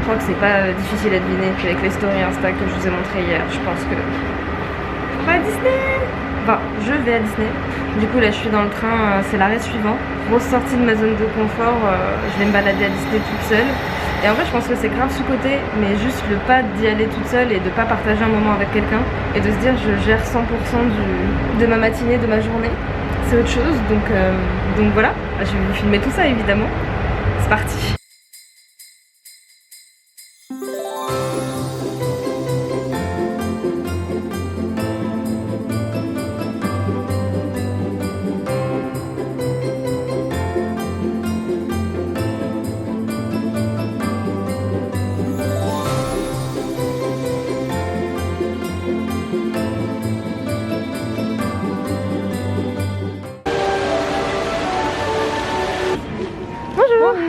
crois que c'est pas difficile à deviner qu'avec les stories Insta que je vous ai montré hier, je pense que... On va à Disney. Enfin, je vais à Disney. Du coup là je suis dans le train, c'est l'arrêt suivant. Grosse sortie de ma zone de confort, je vais me balader à Disney toute seule. Et en vrai je pense que c'est grave sous-côté, mais juste le pas d'y aller toute seule et de pas partager un moment avec quelqu'un et de se dire je gère 100% de ma matinée, de ma journée, c'est autre chose. Donc voilà, je vais vous filmer tout ça évidemment. C'est parti.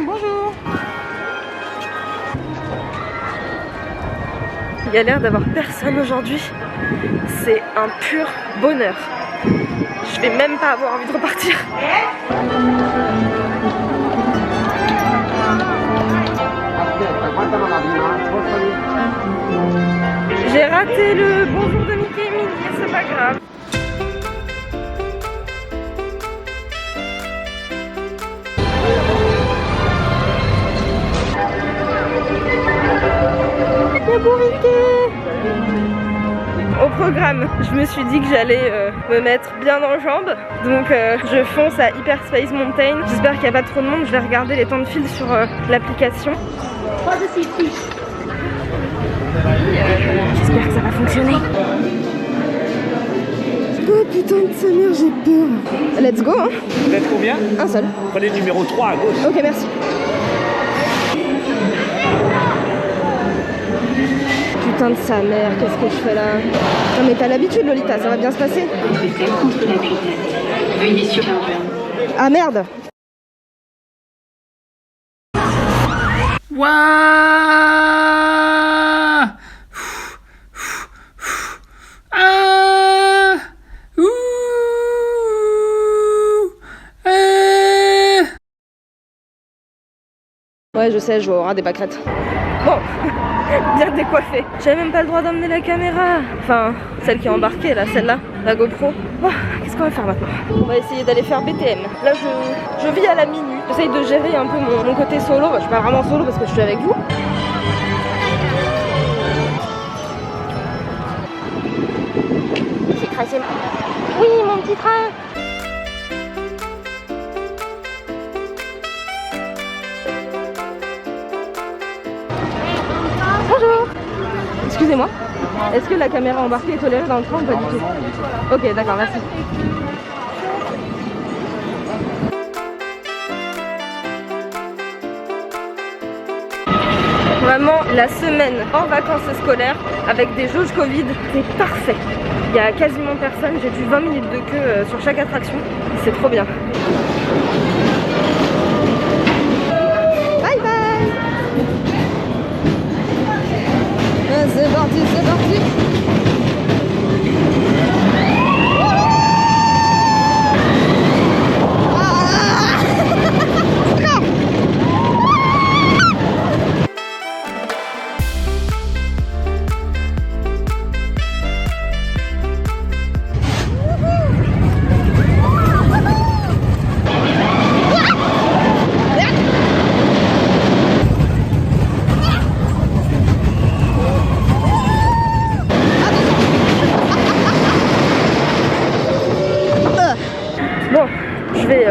Bonjour. Il y a l'air d'avoir personne aujourd'hui. C'est un pur bonheur. Je vais même pas avoir envie de repartir. J'ai raté le bonjour de Mickey et Minnie, c'est pas grave. Au programme, je me suis dit que j'allais me mettre bien en jambes. Donc je fonce à Hyper Space Mountain. J'espère qu'il n'y a pas trop de monde. Je vais regarder les temps de file sur l'application. J'espère que ça va fonctionner. Oh putain de sa mère, j'ai peur. Let's go hein. Vous êtes combien? Un seul. Prenez le numéro 3 à gauche. Ok, merci. Putain de sa mère, qu'est-ce que je fais là? Non mais t'as l'habitude Lolita, ça va bien se passer. Ah merde. Waouh. Ah. Ouh. Ouais je sais, je vais au ras des pâquerettes. Bon, bien décoiffée. J'avais même pas le droit d'emmener la caméra. Enfin, celle qui est embarquée là, celle-là, la GoPro. Bon, qu'est-ce qu'on va faire maintenant? On va essayer d'aller faire BTM. Là, je vis à la minute. J'essaye de gérer un peu mon côté solo. Bah, je suis pas vraiment solo parce que je suis avec vous. J'ai craché. Oui, mon petit train. Bonjour. Excusez-moi, est-ce que la caméra embarquée est tolérée dans le train ou pas du tout? Ok, d'accord, merci. Vraiment, la semaine hors vacances scolaires avec des jauges Covid, c'est parfait. Il y a quasiment personne, j'ai dû 20 minutes de queue sur chaque attraction. C'est trop bien. Bye bye. C'est parti, c'est parti. Bon, je vais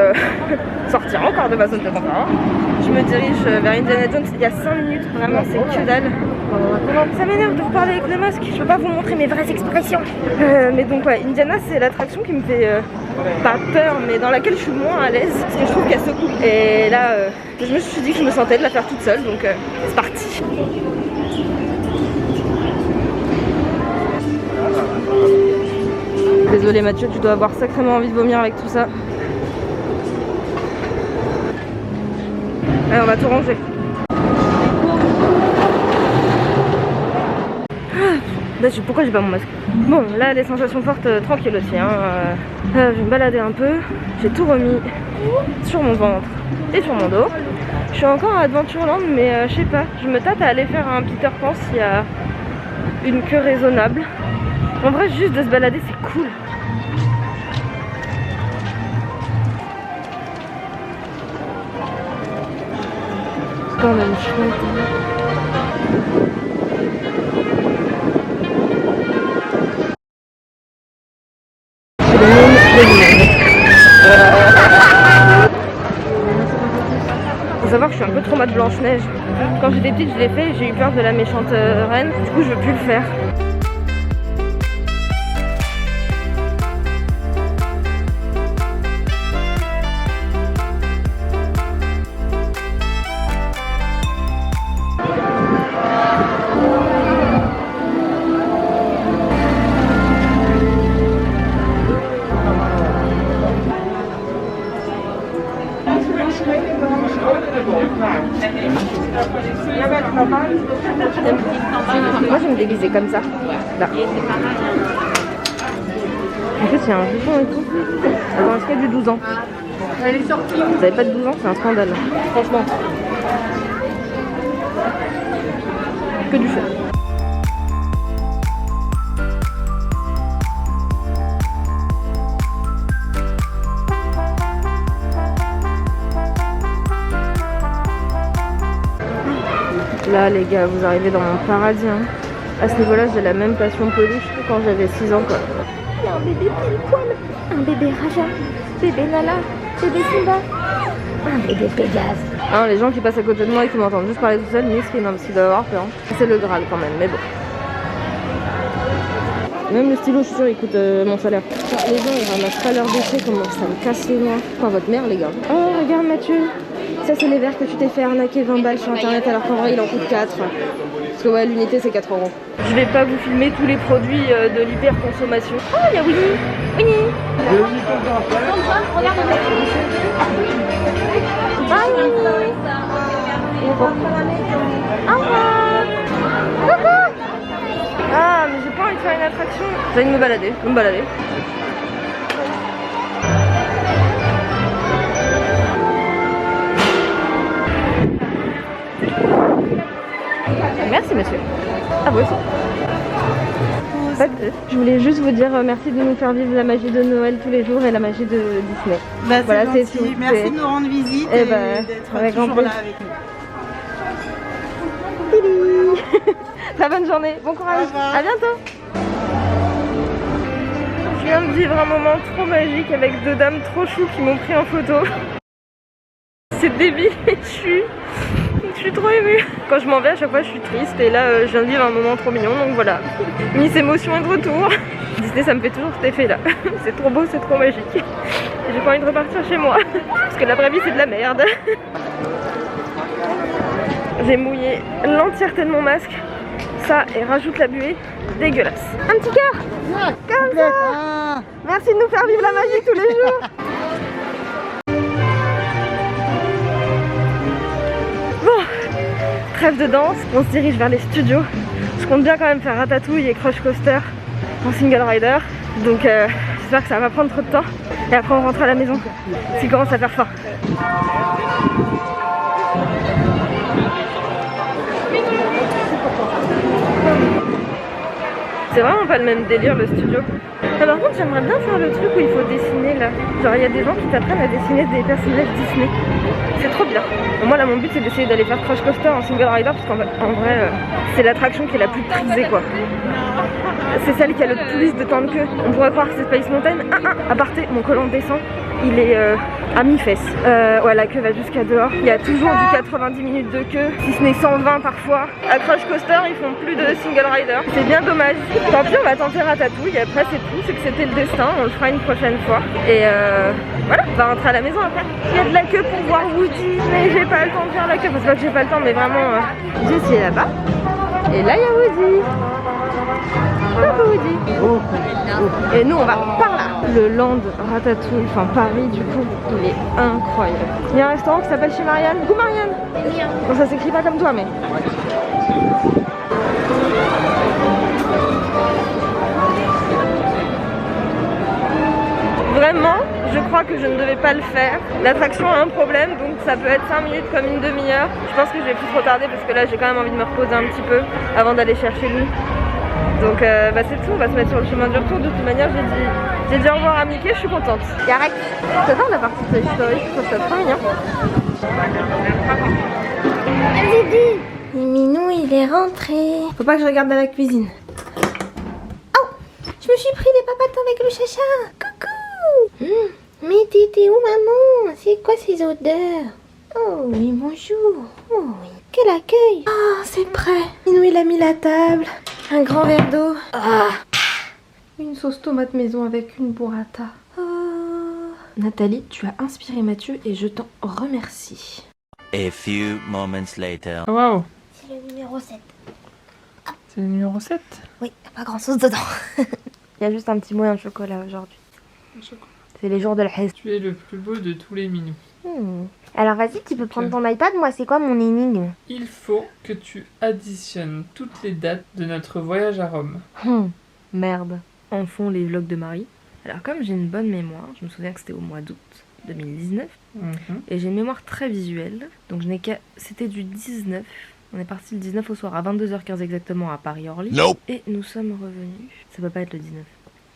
sortir encore de ma zone de confort. Je me dirige vers Indiana Jones. Il y a 5 minutes, vraiment c'est que dalle. Ça m'énerve de reparler avec le masque. Je peux pas vous montrer mes vraies expressions. Mais donc ouais, Indiana c'est l'attraction qui me fait pas peur, mais dans laquelle je suis moins à l'aise. Parce que je trouve qu'elle secoue. Et là, je me suis dit que je me sentais de la faire toute seule. Donc c'est parti. Désolé Mathieu, tu dois avoir sacrément envie de vomir avec tout ça. Allez, on va tout ranger. Pourquoi j'ai pas mon masque? Bon, là les sensations fortes, tranquille aussi hein. Je vais me balader un peu. J'ai tout remis sur mon ventre et sur mon dos. Je suis encore à Adventureland, mais je sais pas, je me tâte à aller faire un Peter Pan s'il y a une queue raisonnable. En vrai, juste de se balader, c'est cool. C'est quand même chouette. C'est le monde de l'humain. Faut savoir que je suis un peu trauma de Blanche-Neige. Quand j'étais petite, je l'ai fait, j'ai eu peur de la méchante reine. Du coup, je veux plus le faire. Moi je vais me déguiser comme ça. Là. En fait il y a un jupon et tout. Attends, est-ce qu'il y a du 12 ans? Elle est sortie. Vous avez pas de 12 ans, c'est un scandale. Franchement. Que du feu. Là les gars, vous arrivez dans mon paradis hein. À ce niveau-là, j'ai la même passion peluche que quand j'avais 6 ans quoi. Il y a un bébé pile poil, un bébé Raja, bébé Nala, bébé Simba, un bébé Pégase. Ah, les gens qui passent à côté de moi et qui m'entendent juste parler tout seul, miskin, parce qu'ils doivent avoir peur. Hein. C'est le Graal quand même, mais bon. Même le stylo, je suis sûre, il coûte mon salaire. Enfin, les gens, ils ramassent pas leur déchet, comment ça me casse les noix. Enfin, votre mère, les gars. Oh, regarde Mathieu. Ça, c'est les verres que tu t'es fait arnaquer 20 balles sur internet alors qu'en vrai, il en coûte 4. Parce que ouais, l'unité, c'est 4 €. Je vais pas vous filmer tous les produits de l'hyper-consommation. Oh, il y a Winnie. Winnie. Bye, Winnie. Au revoir. Coucou. Ah, mais j'ai pas envie de faire une attraction. J'ai envie de me balader. Je vais me balader. Merci monsieur. Ah vous aussi. Je voulais juste vous dire merci de nous faire vivre la magie de Noël tous les jours et la magie de Disney. Bah, voilà, c'est tout. Merci de nous rendre visite et d'être toujours là avec nous. Très bonne journée, bon courage, à bientôt. Je viens de vivre un moment trop magique avec deux dames trop chou qui m'ont pris en photo. C'est débile et je suis trop émue. Quand je m'en vais à chaque fois je suis triste et là je viens de vivre un moment trop mignon donc voilà. Miss Émotion est de retour. Disney ça me fait toujours cet effet là. C'est trop beau, c'est trop magique. J'ai pas envie de repartir chez moi parce que la vraie vie c'est de la merde. J'ai mouillé l'entièreté de mon masque. Ça et rajoute la buée, dégueulasse. Un petit cœur comme ça. Merci de nous faire vivre la magie tous les jours. Bon, trêve de danse, on se dirige vers les studios. Je compte bien quand même faire Ratatouille et Crush Coaster en single rider. Donc j'espère que ça va pas prendre trop de temps. Et après on rentre à la maison, s'il commence à faire faim. C'est vraiment pas le même délire le studio. Ah, par contre j'aimerais bien faire le truc où il faut dessiner là. Genre il y a des gens qui t'apprennent à dessiner des personnages Disney. C'est trop bien. Moi là mon but c'est d'essayer d'aller faire Crush Coaster en single rider parce qu'en vrai c'est l'attraction qui est la plus prisée quoi. C'est celle qui a le plus de temps de queue. On pourrait croire que c'est Space Mountain. À parté, mon collant descend, il est à mi-fesse. Ouais, la queue va jusqu'à dehors. Il y a toujours du 90 minutes de queue, si ce n'est 120 parfois. À Crush Coaster, ils font plus de single rider. C'est bien dommage. Tant pis, on va tenter Ratatouille. Et après, c'est tout. C'est que c'était le destin. On le fera une prochaine fois. Et voilà, on va rentrer à la maison après. Il y a de la queue pour voir Woody. Mais j'ai pas le temps de faire la queue. Enfin, c'est pas que j'ai pas le temps, mais vraiment, Jessie est là-bas. Et là, il y a Woody. Et nous on va par là. Le land Ratatouille, enfin Paris du coup, il est incroyable. Il y a un restaurant qui s'appelle chez Marianne. Coucou Marianne. Bon ça s'écrit pas comme toi mais... Vraiment, je crois que je ne devais pas le faire. L'attraction a un problème, donc ça peut être 5 minutes comme une demi-heure. Je pense que je vais plus trop tarder parce que là j'ai quand même envie de me reposer un petit peu avant d'aller chercher lui. Donc bah c'est tout, on va se mettre sur le chemin du retour. De toute manière j'ai dit au revoir à Mickey, je suis contente. Yarek, j'adore la partie Toy Story, je trouve ça trop mignon. Vas-y, dis. Minou il est rentré. Faut pas que je regarde dans la cuisine. Oh, je me suis pris des papates avec le chacha. Coucou. Mais t'étais où maman? C'est quoi ces odeurs? Oh oui, bonjour. Oh oui, quel accueil. Ah, c'est prêt. Minou il a mis la table. Un grand verre d'eau. Ah. Une sauce tomate maison avec une burrata. Oh. Nathalie, tu as inspiré Mathieu et je t'en remercie. A few moments later. Waouh, C'est le numéro 7. c'est le numéro 7. Oui, y a pas grand chose dedans. Il y a juste un petit moyen de chocolat aujourd'hui. C'est les jours de la haisse. Tu es le plus beau de tous les minous. Alors vas-y, tu peux prendre ton iPad. Moi, c'est quoi mon énigme? Il faut que tu additionnes toutes les dates de notre voyage à Rome. Merde. En fond les vlogs de Marie. Alors comme j'ai une bonne mémoire, je me souviens que c'était au mois d'août 2019. Et j'ai une mémoire très visuelle. Donc je n'ai qu'à... C'était du 19. On est parti le 19 au soir à 22h15 exactement à Paris-Orly. Nope. Et nous sommes revenus. Ça peut pas être le 19.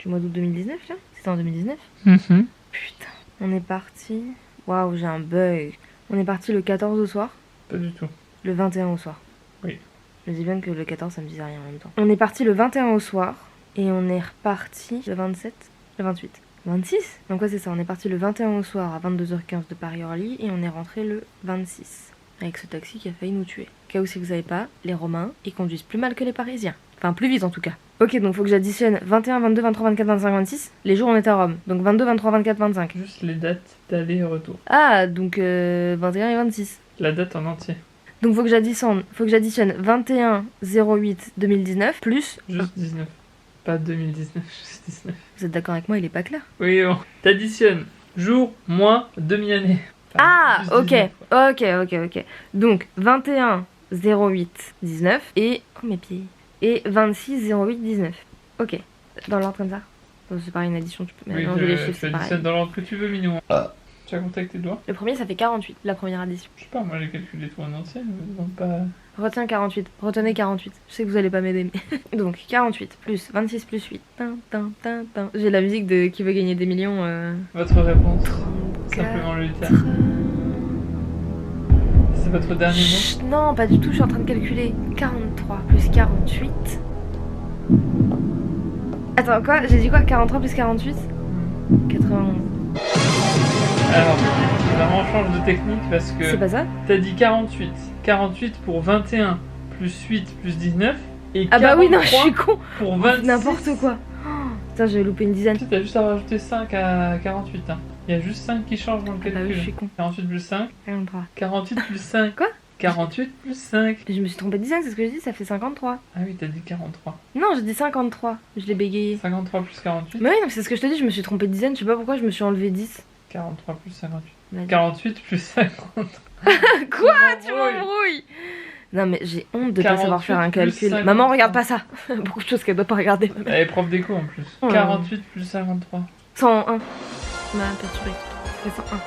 Du mois d'août 2019 là? C'était en 2019? Putain. On est parti... Waouh, j'ai un bug. On est parti le 14 au soir. Pas du tout. Le 21 au soir. Oui. Je dis bien que le 14 ça me disait rien en même temps. On est parti le 21 au soir. Et on est reparti le 27, le 28. 26? Donc ouais c'est ça, on est parti le 21 au soir à 22h15 de Paris-Orly et on est rentré le 26. Avec ce taxi qui a failli nous tuer. Cas où si vous savez pas, les Romains, ils conduisent plus mal que les Parisiens. Enfin plus vite en tout cas. Ok, donc faut que j'additionne 21, 22, 23, 24, 25, 26. Les jours on est à Rome. Donc 22, 23, 24, 25. Juste les dates d'aller et retour. Ah, donc 21 et 26. La date en entier. Donc faut que j'additionne 21, 08, 2019 plus... Juste 19. Pas 2019, juste 19. Vous êtes d'accord avec moi, il est pas clair? Oui, bon. T'additionnes jour, mois, demi-année. Enfin, Ah, juste ok, 19, ok. Donc 21, 08, 19 et... Oh mes pieds. Et 26, 08, 19. Ok. Dans l'ordre comme ça? Bon, c'est pareil, une addition, tu peux Oui, mélanger les chiffres, tu c'est pareil. additionnes dans l'ordre que tu veux, Minou. Tu as compté avec tes doigts? Le premier, ça fait 48, la première addition. Je sais pas, moi j'ai calculé tout en entier, ne me demande pas... Retiens 48, retenez 48. Je sais que vous allez pas m'aider, mais... Donc 48 plus 26 plus 8. J'ai la musique de Qui veut gagner des millions. Votre réponse. 34. Simplement le dire. C'est votre dernier mot? Chut, non, pas du tout, je suis en train de calculer. 43 plus 48. Attends, quoi? J'ai dit quoi? 43 plus 48? 91. Alors, vraiment on change de technique parce que C'est pas ça? t'as dit 48. 48 pour 21 plus 8 plus 19 et Ah bah oui, non, je 43 suis con. pour 26. N'importe quoi. Oh, putain, j'ai loupé une dizaine. Tu t'as juste à rajouter 5 à 48. Hein. Il y a juste 5 qui changent dans le Ah bah oui, calcul. je suis con. 48 plus 5. 43. 48 plus 5. Quoi? 48 plus 5. Je me suis trompée de dizaine, c'est ce que j'ai dit, ça fait 53. Ah oui, t'as dit 43. Non, j'ai dit 53. Je l'ai bégayé. 53 plus 48. Mais oui, non, c'est ce que je te dis, je me suis trompée de dizaine, je sais pas pourquoi je me suis enlevé 10. 43 plus 58. Vas-y. 48 plus 50. Quoi? Tu m'embrouilles? Non mais j'ai honte de pas 48 savoir faire un plus calcul. 53. Maman, regarde pas ça. Beaucoup de choses qu'elle doit pas regarder. Elle est prof d'éco en plus. Oh. 48 plus 53. 101. Tu m'as perturbé. Ça fait 101.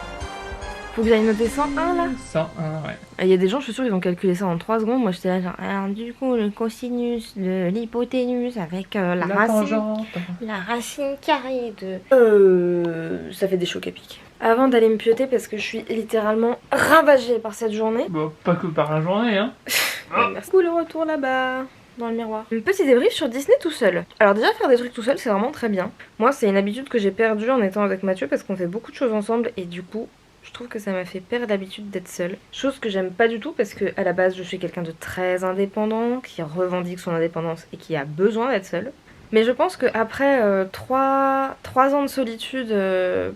Faut que j'aille noter 101 là. 101, ouais. Il y a des gens, je suis sûre, ils ont calculé ça en 3 secondes. Moi j'étais là genre, alors du coup, le cosinus de l'hypoténuse avec la racine. tangente. La racine carrée de... Ça fait des chocs à pic. Avant d'aller me pioter parce que je suis littéralement ravagée par cette journée. Bon, pas que par la journée, hein. Merci. Coup le retour là-bas, dans le miroir. Une petite débrief sur Disney tout seul. Alors déjà faire des trucs tout seul c'est vraiment très bien. Moi c'est une habitude que j'ai perdue en étant avec Mathieu parce qu'on fait beaucoup de choses ensemble et du coup je trouve que ça m'a fait perdre l'habitude d'être seule. Chose que j'aime pas du tout parce que à la base je suis quelqu'un de très indépendant, qui revendique son indépendance et qui a besoin d'être seule. Mais je pense qu'après 3 ans de solitude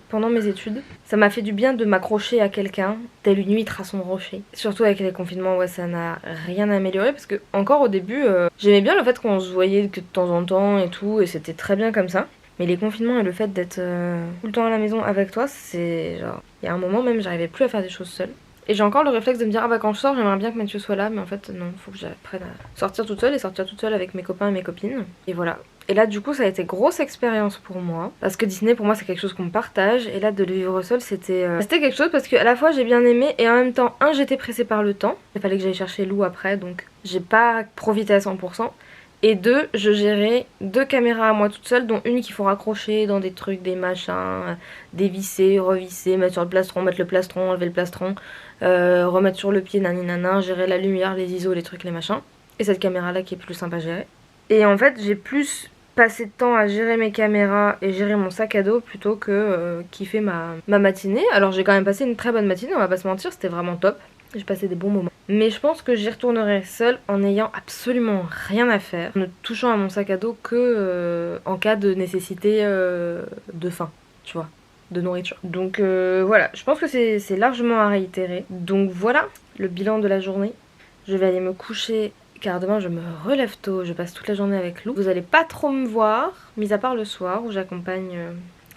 pendant mes études, ça m'a fait du bien de m'accrocher à quelqu'un, telle une huître à son rocher. Surtout avec les confinements, ouais, ça n'a rien amélioré parce que encore au début, j'aimais bien le fait qu'on se voyait que de temps en temps et tout, et c'était très bien comme ça. Mais les confinements et le fait d'être tout le temps à la maison avec toi, c'est genre... Il y a un moment même, j'arrivais plus à faire des choses seule. Et j'ai encore le réflexe de me dire, ah bah quand je sors, j'aimerais bien que Mathieu soit là, mais en fait non, faut que j'apprenne à sortir toute seule et sortir toute seule avec mes copains et mes copines. Et voilà. Et là du coup ça a été grosse expérience pour moi. Parce que Disney pour moi c'est quelque chose qu'on partage. Et là de le vivre seul c'était quelque chose parce que à la fois j'ai bien aimé et en même temps j'étais pressée par le temps. Il fallait que j'aille chercher Lou après donc j'ai pas profité à 100%. Et 2, je gérais 2 caméras à moi toute seule, dont une qu'il faut raccrocher dans des trucs, des machins, dévisser, revisser, mettre sur le plastron, mettre le plastron, enlever le plastron, remettre sur le pied, naninana, gérer la lumière, les ISO, les trucs, les machins. Et cette caméra là qui est plus simple à gérer. Et en fait j'ai plus passé de temps à gérer mes caméras et gérer mon sac à dos plutôt que kiffer ma matinée. Alors j'ai quand même passé une très bonne matinée, on va pas se mentir, c'était vraiment top. J'ai passé des bons moments. Mais je pense que j'y retournerai seule en n'ayant absolument rien à faire, ne touchant à mon sac à dos que en cas de nécessité de faim, tu vois, de nourriture. Donc voilà, je pense que c'est largement à réitérer. Donc voilà le bilan de la journée. Je vais aller me coucher car demain je me relève tôt, je passe toute la journée avec Lou. Vous allez pas trop me voir, mis à part le soir où j'accompagne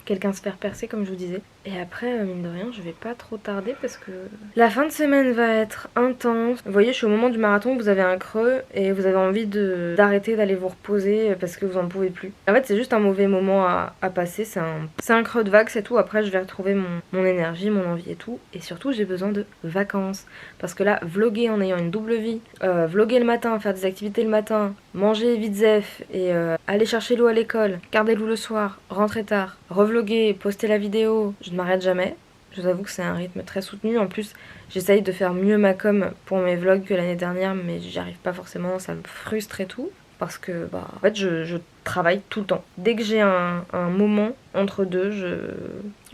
quelqu'un se faire percer comme je vous disais. Et après mine de rien je vais pas trop tarder parce que la fin de semaine va être intense. Vous voyez je suis au moment du marathon, vous avez un creux et vous avez envie d'arrêter d'aller vous reposer parce que vous en pouvez plus. En fait c'est juste un mauvais moment à passer, c'est un creux de vague c'est tout. Après je vais retrouver mon énergie, mon envie et tout. Et surtout j'ai besoin de vacances parce que là vlogger en ayant une double vie, vlogger le matin, faire des activités le matin, manger vite zef et aller chercher Lou à l'école, garder Lou le soir, rentrer tard, revloguer, poster la vidéo, je ne m'arrête jamais. Je vous avoue que c'est un rythme très soutenu. En plus, j'essaye de faire mieux ma com pour mes vlogs que l'année dernière, mais j'y arrive pas forcément, ça me frustre et tout. Parce que, en fait, je travaille tout le temps. Dès que j'ai un moment entre deux,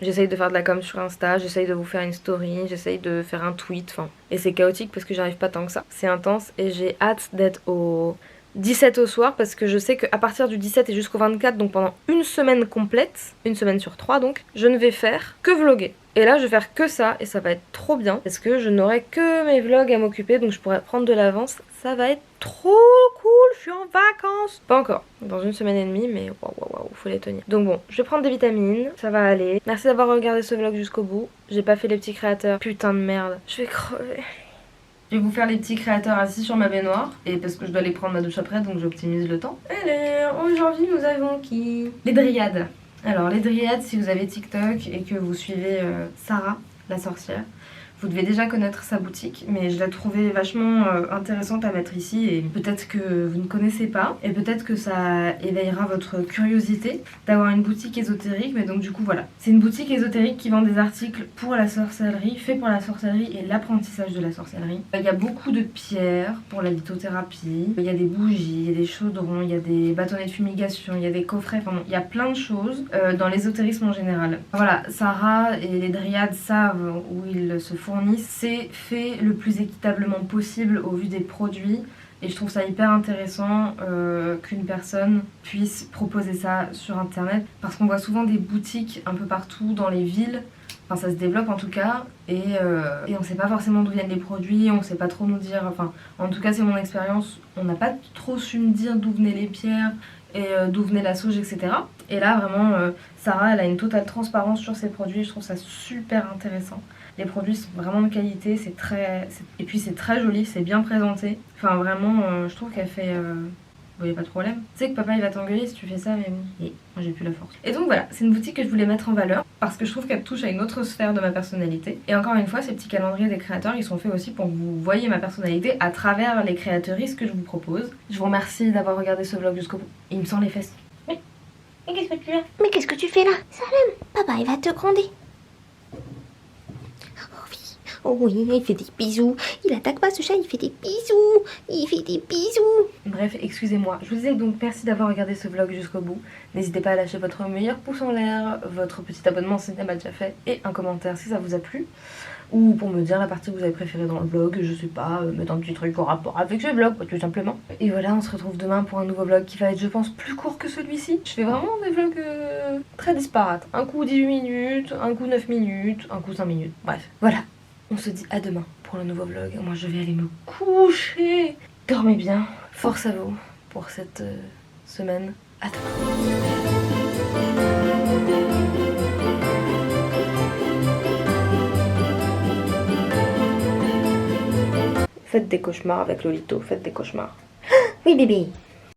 j'essaye de faire de la com sur Insta, j'essaye de vous faire une story, j'essaye de faire un tweet, enfin. Et c'est chaotique parce que j'arrive pas tant que ça. C'est intense et j'ai hâte d'être au 17 au soir parce que je sais qu'à partir du 17 et jusqu'au 24, donc pendant une semaine complète, une semaine sur 3 donc, je ne vais faire que vlogger. Et là je vais faire que ça et ça va être trop bien parce que je n'aurai que mes vlogs à m'occuper donc je pourrai prendre de l'avance. Ça va être trop cool, je suis en vacances. Pas encore, dans une semaine et demie mais waouh, faut les tenir. Donc bon, je vais prendre des vitamines, ça va aller. Merci d'avoir regardé ce vlog jusqu'au bout. J'ai pas fait les petits créateurs, putain de merde, je vais crever. Je vais vous faire les petits créateurs assis sur ma baignoire. Et parce que je dois aller prendre ma douche après, donc j'optimise le temps. Alors, aujourd'hui nous avons qui? Les Dryades. Alors les Dryades, si vous avez TikTok et que vous suivez Sarah, la sorcière, vous devez déjà connaître sa boutique, mais je l'ai trouvée vachement intéressante à mettre ici et peut-être que vous ne connaissez pas et peut-être que ça éveillera votre curiosité d'avoir une boutique ésotérique. Mais donc du coup voilà, c'est une boutique ésotérique qui vend des articles pour la sorcellerie, fait pour la sorcellerie et l'apprentissage de la sorcellerie. Il y a beaucoup de pierres pour la lithothérapie, il y a des bougies, il y a des chaudrons, il y a des bâtonnets de fumigation, il y a des coffrets, enfin bon, il y a plein de choses dans l'ésotérisme en général. Voilà, Sarah et les Dryades savent où ils se fournissent, c'est fait le plus équitablement possible au vu des produits et je trouve ça hyper intéressant qu'une personne puisse proposer ça sur internet parce qu'on voit souvent des boutiques un peu partout dans les villes, enfin ça se développe en tout cas et on sait pas forcément d'où viennent les produits, on sait pas trop nous dire, enfin en tout cas c'est mon expérience, on n'a pas trop su me dire d'où venaient les pierres et d'où venait la sauge, etc. Et là vraiment Sarah elle a une totale transparence sur ses produits, je trouve ça super intéressant. Les produits sont vraiment de qualité, et puis c'est très joli, c'est bien présenté. Enfin vraiment, je trouve qu'elle fait... Bon, y a pas de problème. Tu sais que papa il va t'engueuler si tu fais ça, mais bon, moi j'ai plus la force. Et donc voilà, c'est une boutique que je voulais mettre en valeur parce que je trouve qu'elle touche à une autre sphère de ma personnalité. Et encore une fois, ces petits calendriers des créateurs, ils sont faits aussi pour que vous voyez ma personnalité à travers les créateuristes que je vous propose. Je vous remercie d'avoir regardé ce vlog jusqu'au bout. Il me sent les fesses. Mais qu'est-ce que tu as? Mais qu'est-ce que tu fais là? Salem, papa il va te gronder. Oh oui, il fait des bisous. Il attaque pas ce chat, il fait des bisous. Il fait des bisous. Bref, excusez-moi. Je vous disais donc merci d'avoir regardé ce vlog jusqu'au bout. N'hésitez pas à lâcher votre meilleur pouce en l'air, votre petit abonnement si ce n'est pas déjà fait, et un commentaire si ça vous a plu. Ou pour me dire la partie que vous avez préférée dans le vlog, je sais pas, mettre un petit truc en rapport avec ce vlog, tout simplement. Et voilà, on se retrouve demain pour un nouveau vlog qui va être, je pense, plus court que celui-ci. Je fais vraiment des vlogs très disparates. Un coup 18 minutes, un coup 9 minutes, un coup 5 minutes. Bref, voilà. On se dit à demain pour le nouveau vlog. Moi je vais aller me coucher. Dormez bien. Force à vous pour cette semaine. À demain. Faites des cauchemars avec Lolito. Faites des cauchemars. Oui bébé.